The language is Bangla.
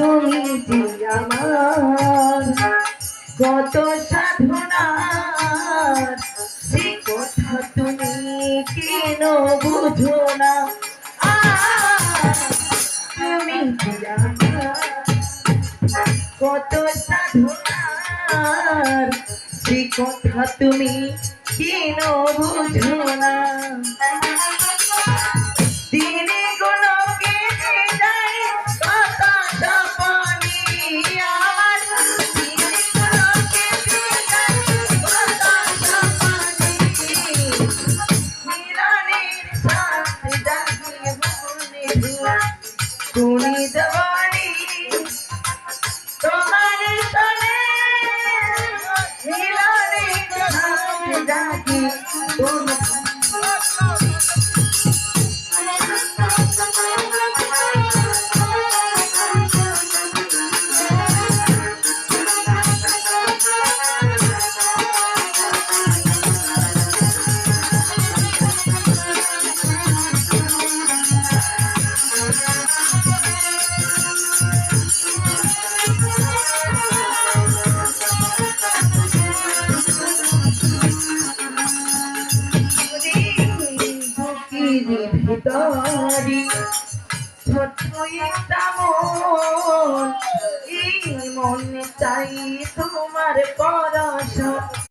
তুমি যে আমার কত সাধনার সে কথা তুমি কেন বুঝো না তুমি যে আমার কত সাধনার সে কথা তুমি কেন বুঝো না দিনে কোনো কেটে যায় বাতাসা পানি আমার দিনে কোনো কেটে যায় বাতাসা পানি মিলনের সাথে জাগিয়ে মনে ধোয়া তুমি দেওয়ানি তোমার সনে মিলনের সাথে জাগিয়ে তোমার ভিতরি ছোট একটা মন এই মন চাই তোমার পর